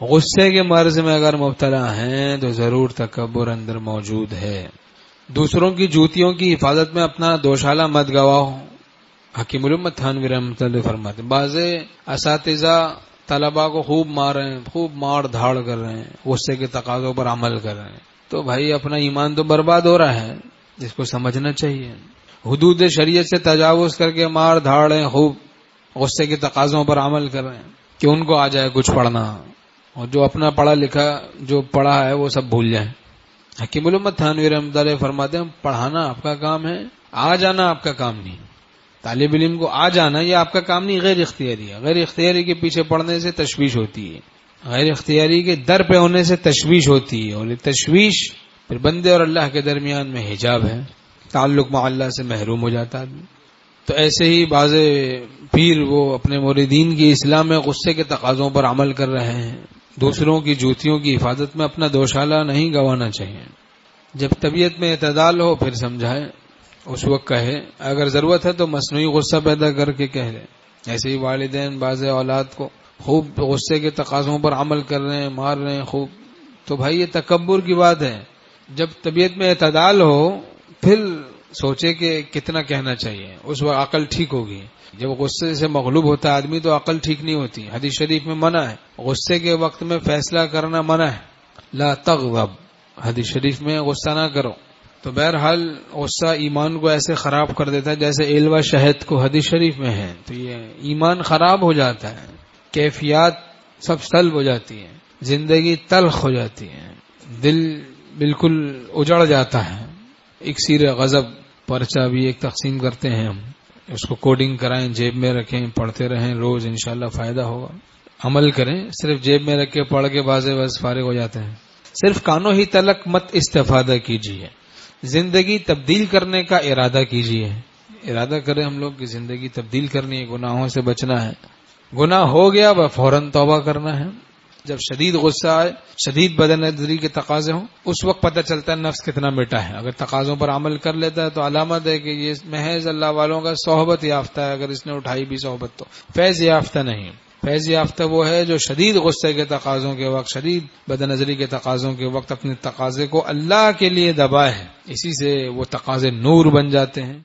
غصے کے مرض میں اگر مبتلا ہیں تو ضرور تکبر اندر موجود ہے۔ دوسروں کی جوتیوں کی حفاظت میں اپنا دوشالہ مت گواؤ۔ حکیم الامت تھانوی رحمۃ اللہ فرماتے ہیں بعض اساتذہ طلباء کو خوب مار رہے ہیں، خوب مار دھاڑ کر رہے ہیں، غصے کے تقاضوں پر عمل کر رہے ہیں، تو بھائی اپنا ایمان تو برباد ہو رہا ہے، جس کو سمجھنا چاہیے۔ حدود شریعت سے تجاوز کر کے مار دھاڑیں، خوب غصے کے تقاضوں پر عمل کر رہے ہیں کہ ان کو آ جائے کچھ پڑھنا، اور جو اپنا پڑھا لکھا جو پڑھا ہے وہ سب بھول جائیں۔ حکیم الامت تھانوی رحمۃ اللہ فرماتے ہیں پڑھانا آپ کا کام ہے، آ جانا آپ کا کام نہیں۔ طالب علم کو آ جانا یہ آپ کا کام نہیں، غیر اختیاری ہے۔ غیر اختیاری کے پیچھے پڑھنے سے تشویش ہوتی ہے، غیر اختیاری کے در پہ ہونے سے تشویش ہوتی ہے، اور یہ تشویش پھر بندے اور اللہ کے درمیان میں حجاب ہے، تعلق مع اللہ سے محروم ہو جاتا ہے۔ تو ایسے ہی بعض پیر وہ اپنے موردین کی اصلاح میں غصے کے تقاضوں پر عمل کر رہے ہیں۔ دوسروں کی جوتیوں کی حفاظت میں اپنا دوشالہ نہیں گنوانا چاہیے۔ جب طبیعت میں اعتدال ہو پھر سمجھائے، اس وقت کہے، اگر ضرورت ہے تو مصنوعی غصہ پیدا کر کے کہہ لے۔ ایسے ہی والدین بعض اولاد کو خوب غصے کے تقاضوں پر عمل کر رہے ہیں، مار رہے ہیں خوب، تو بھائی یہ تکبر کی بات ہے۔ جب طبیعت میں اعتدال ہو پھر سوچے کہ کتنا کہنا چاہیے، اس وقت عقل ٹھیک ہوگی۔ جب غصے سے مغلوب ہوتا ہے آدمی تو عقل ٹھیک نہیں ہوتی۔ حدیث شریف میں منع ہے، غصے کے وقت میں فیصلہ کرنا منع ہے، لا تغضب، حدیث شریف میں غصہ نہ کرو۔ تو بہرحال غصہ ایمان کو ایسے خراب کر دیتا ہے جیسے ایلوا شہد کو حدیث شریف میں ہے، تو یہ ایمان خراب ہو جاتا ہے، کیفیات سب سلب ہو جاتی ہے، زندگی تلخ ہو جاتی ہے، دل بالکل اجڑ جاتا ہے۔ اکسیر غضب پرچہ بھی ایک تقسیم کرتے ہیں ہم، اس کو کوڈنگ کرائیں، جیب میں رکھیں، پڑھتے رہیں، روز انشاءاللہ فائدہ ہوگا۔ عمل کریں، صرف جیب میں رکھ کے پڑھ کے بازے بس فارغ ہو جاتے ہیں۔ صرف کانوں ہی تلک مت استفادہ کیجیے، زندگی تبدیل کرنے کا ارادہ کیجیے۔ ارادہ کریں ہم لوگ کہ زندگی تبدیل کرنی ہے، گناہوں سے بچنا ہے۔ گناہ ہو گیا وہ فوراً توبہ کرنا ہے۔ جب شدید غصہ آئے، شدید بدن نظری کے تقاضے ہوں، اس وقت پتہ چلتا ہے نفس کتنا میٹھا ہے۔ اگر تقاضوں پر عمل کر لیتا ہے تو علامت ہے کہ یہ محض اللہ والوں کا صحبت یافتہ ہے۔ اگر اس نے اٹھائی بھی صحبت تو فیض یافتہ نہیں۔ فیض یافتہ وہ ہے جو شدید غصے کے تقاضوں کے وقت، شدید بدن نظری کے تقاضوں کے وقت اپنے تقاضے کو اللہ کے لیے دبائے ہے، اسی سے وہ تقاضے نور بن جاتے ہیں۔